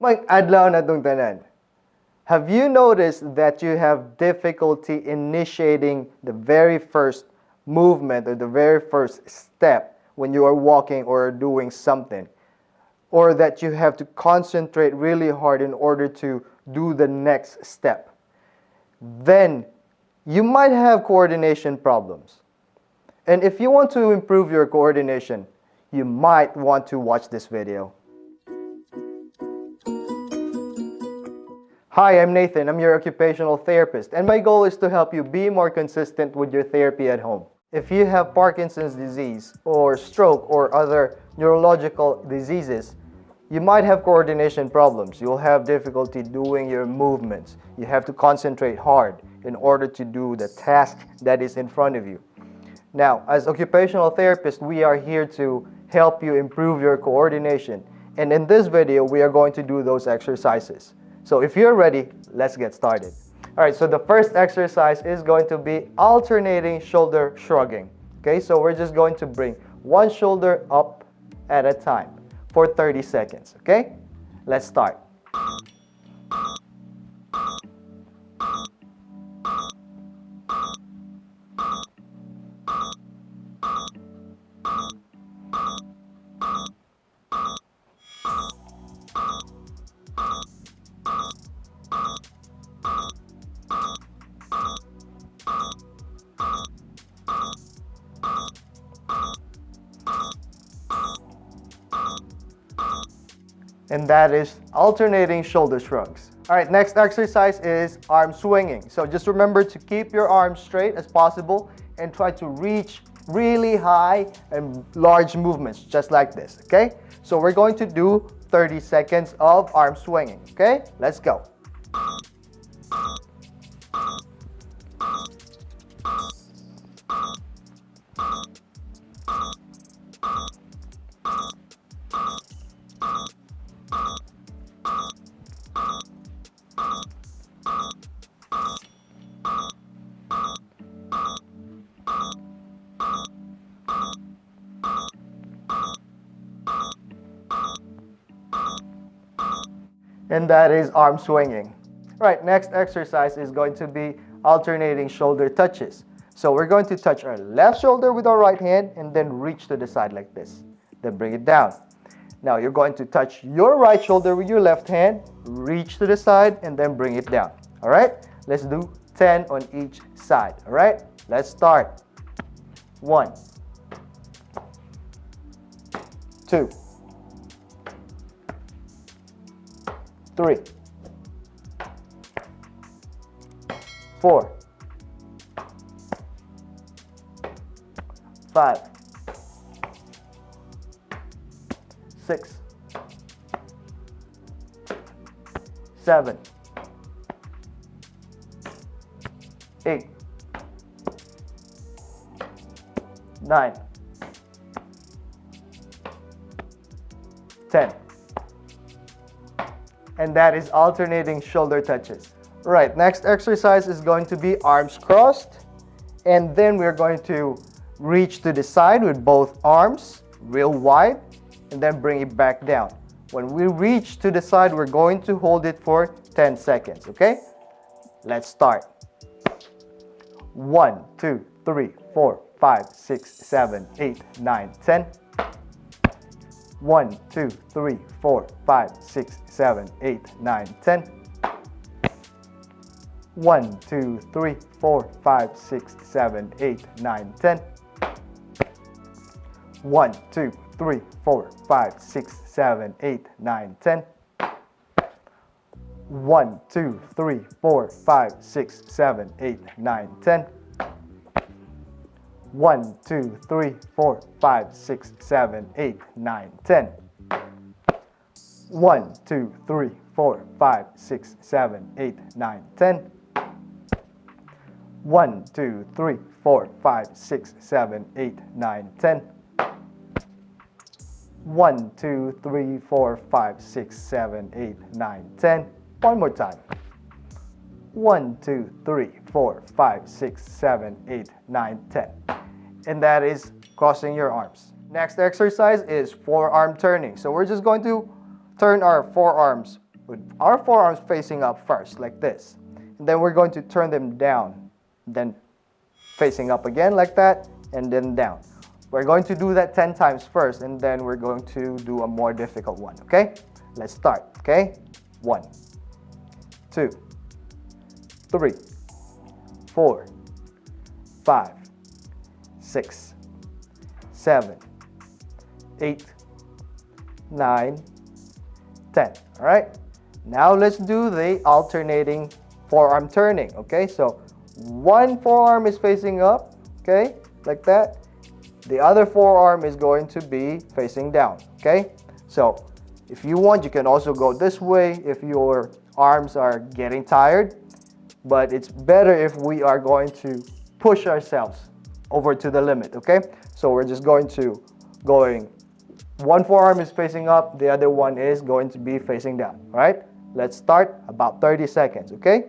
Mag-adlaw na tong tanan. Have you noticed that you have difficulty initiating the very first movement or the very first step when you are walking or doing something? Or that you have to concentrate really hard in order to do the next step? Then you might have coordination problems. And if you want to improve your coordination, you might want to watch this video. Hi, I'm Nathan. I'm your occupational therapist, and my goal is to help you be more consistent with your therapy at home. If you have Parkinson's disease or stroke or other neurological diseases, you might have coordination problems. You'll have difficulty doing your movements. You have to concentrate hard in order to do the task that is in front of you. Now, as occupational therapists, we are here to help you improve your coordination. And in this video, we are going to do those exercises. So if you're ready, let's get started. All right, so the first exercise is going to be alternating shoulder shrugging. Okay, so we're just going to bring one shoulder up at a time for 30 seconds. Okay, let's start. And that is alternating shoulder shrugs. All right, next exercise is arm swinging. So just remember to keep your arms straight as possible and try to reach really high and large movements, just like this, okay? So we're going to do 30 seconds of arm swinging, okay? Let's go. And that is arm swinging. Right, next exercise is going to be alternating shoulder touches. So we're going to touch our left shoulder with our right hand and then reach to the side like this. Then bring it down. Now you're going to touch your right shoulder with your left hand, reach to the side, and then bring it down. All right, let's do 10 on each side. All right, let's start. 1, 2, 3, 4, 5, 6, 7, 8, 9, 10. And that is alternating shoulder touches. Right, next exercise is going to be arms crossed. And then we're going to reach to the side with both arms real wide and then bring it back down. When we reach to the side, we're going to hold it for 10 seconds, okay? Let's start. 1, 2, 3, 4, 5, 6, 7, 8, 9, 10. 1, 2, 3, 4, 5, 6, 7, 8, 9, 10. 1, 2, 3, 4, 5, 6, 7, 8, 9, 10. 1, 2, 3, 4, 5, 6, 7, 8, 9, 10. 1, 2, 3, 4, 5, 6, 7, 8, 9, 10. 1, 2, 3, 4, 5, 6, 7, 8, 9, 10. 1, 2, 3, 4, 5, 6, 7, 8, 9, 10. 1, 2, 3, 4, 5, 6, 7, 8, 9, 10. 1, 2, 3, 4, 5, 6, 7, 8, 9, 10. One more time. 1, 2, 3, 4, 5, 6, 7, 8, 9, 10. And that is crossing your arms. Next exercise is forearm turning. So we're just going to turn our forearms with our forearms facing up first, like this. And then we're going to turn them down, then facing up again like that, and then down. We're going to do that 10 times first, and then we're going to do a more difficult one, okay? Let's start, okay? 1, 2, 3, 4, 5, 6, 7, 8, 9, 10. All right? Now let's do the alternating forearm turning, okay? So one forearm is facing up, okay? Like that. The other forearm is going to be facing down, okay? So if you want, you can also go this way if your arms are getting tired, but it's better if we are going to push ourselves over to the limit, okay? So we're just going one forearm is facing up, the other one is going to be facing down, all right? Let's start about 30 seconds, okay?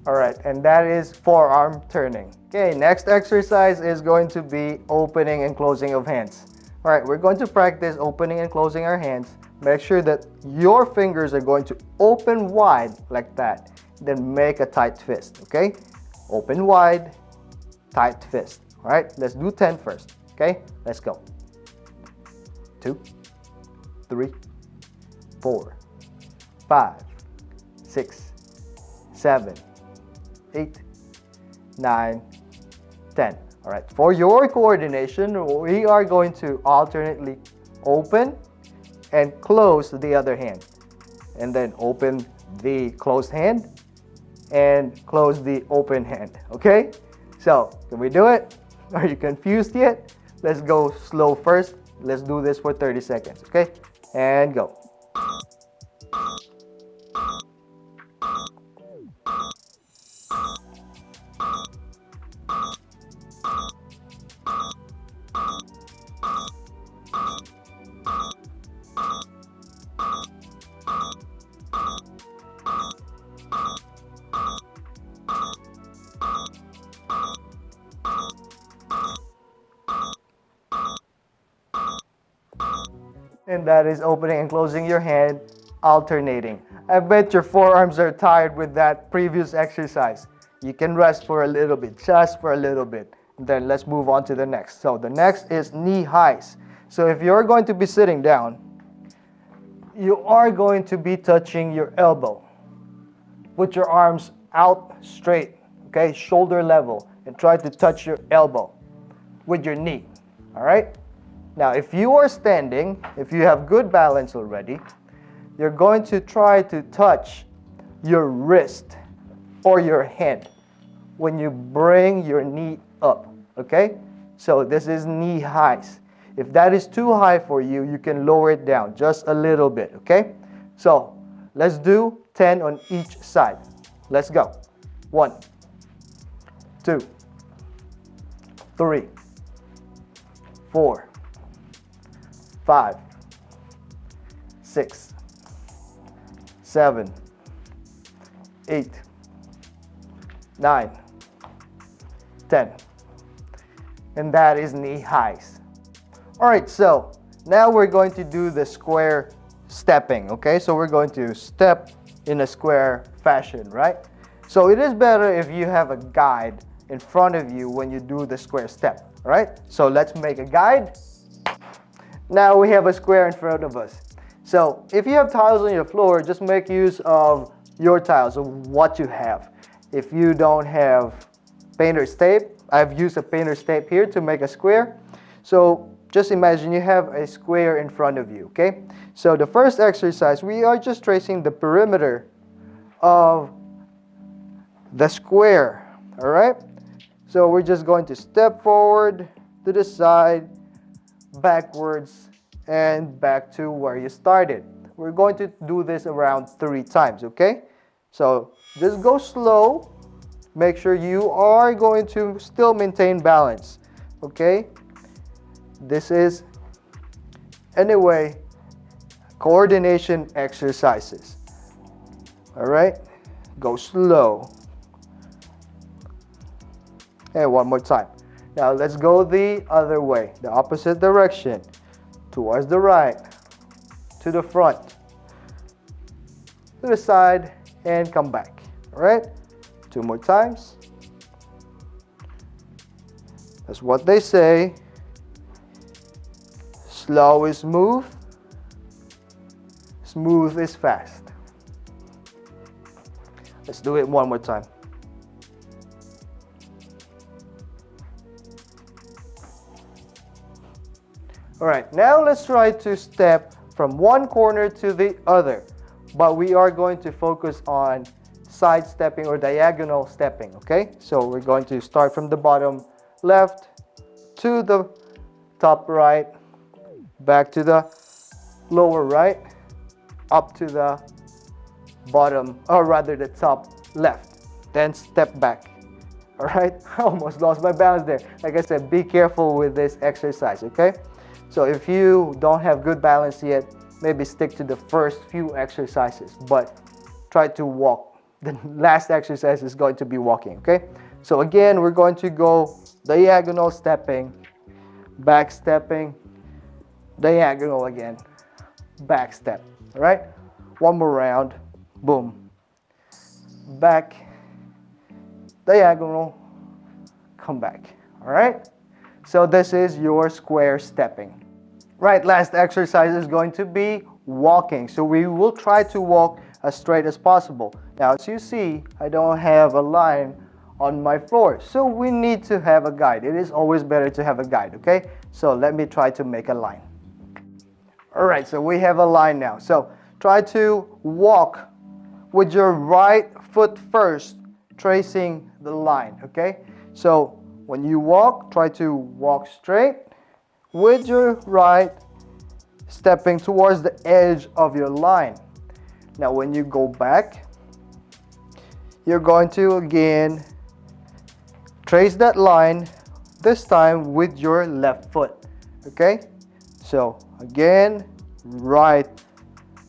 All right, and that is forearm turning. Okay, next exercise is going to be opening and closing of hands. All right, we're going to practice opening and closing our hands. Make sure that your fingers are going to open wide like that, then make a tight fist, okay? Open wide, tight fist. All right, let's do 10 first, okay? Let's go. 2, 3, 4, 5, 6, 7, 8, 9, 10. All right, for your coordination, we are going to alternately open and close the other hand, and then open the closed hand and close the open hand, okay? So, can we do it? Are you confused yet? Let's go slow first. Let's do this for 30 seconds, okay? And go. And that is opening and closing your hand, alternating. I bet your forearms are tired with that previous exercise. You can rest for a little bit, just for a little bit. Then let's move on to the next. So the next is knee highs. So if you're going to be sitting down, you are going to be touching your elbow. Put your arms out straight, okay, shoulder level, and try to touch your elbow with your knee, all right? Now, if you are standing, if you have good balance already, you're going to try to touch your wrist or your hand when you bring your knee up, okay? So this is knee highs. If that is too high for you, you can lower it down just a little bit, okay? So let's do 10 on each side. Let's go. 1, 2, 3, 4, 5, 6, 7, 8, 9, 10. And that is knee highs. All right, so now we're going to do the square stepping, okay? So we're going to step in a square fashion, right? So it is better if you have a guide in front of you when you do the square step, all right? So let's make a guide. Now we have a square in front of us. So if you have tiles on your floor, just make use of your tiles, of what you have. If you don't have painter's tape, I've used a painter's tape here to make a square. So just imagine you have a square in front of you, okay? So the first exercise, we are just tracing the perimeter of the square, all right? So we're just going to step forward to the side, backwards, and back to where you started. We're going to do this around 3 times, okay? So just go slow. Make sure you are going to still maintain balance. Okay? This is, anyway, coordination exercises. All right? Go slow. And one more time. Now let's go the other way, the opposite direction. Towards the right, to the front, to the side, and come back. All right? 2 more times. That's what they say. Slow is smooth. Smooth is fast. Let's do it one more time. All right, now let's try to step from one corner to the other, but we are going to focus on side stepping or diagonal stepping, okay? So we're going to start from the bottom left to the top right, back to the lower right, up to the bottom, or rather the top left, then step back. All right, I almost lost my balance there. Like I said, be careful with this exercise, okay? So if you don't have good balance yet, maybe stick to the first few exercises, but try to walk. The last exercise is going to be walking, okay? So again, we're going to go diagonal stepping, back stepping, diagonal again, back step, all right? One more round, boom. Back, diagonal, come back, all right? So this is your square stepping. Right, last exercise is going to be walking. So we will try to walk as straight as possible. Now, as you see, I don't have a line on my floor. So we need to have a guide. It is always better to have a guide, okay? So let me try to make a line. All right, so we have a line now. So try to walk with your right foot first, tracing the line, okay? So when you walk, try to walk straight with your right stepping towards the edge of your line. Now when you go back, you're going to again trace that line, this time with your left foot, okay? So again, right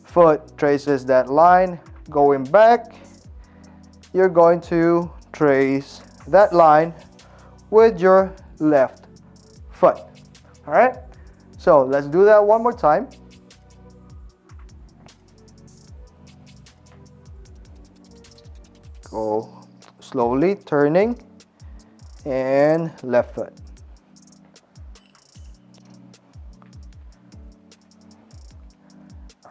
foot traces that line, going back, you're going to trace that line with your left foot. All right, so let's do that one more time. Go slowly, turning, and left foot.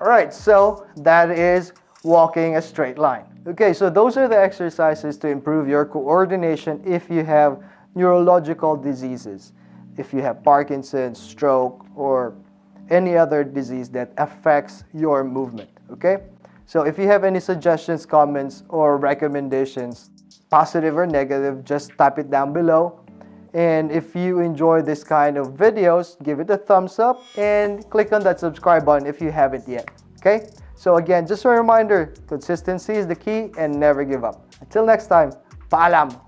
All right, so that is walking a straight line. Okay, so those are the exercises to improve your coordination if you have neurological diseases, if you have Parkinson, stroke, or any other disease that affects your movement, okay? So if you have any suggestions, comments, or recommendations, positive or negative, just type it down below. And if you enjoy this kind of videos, give it a thumbs up and click on that subscribe button if you haven't yet, okay? So again, just a reminder, consistency is the key and never give up. Until next time, paalam!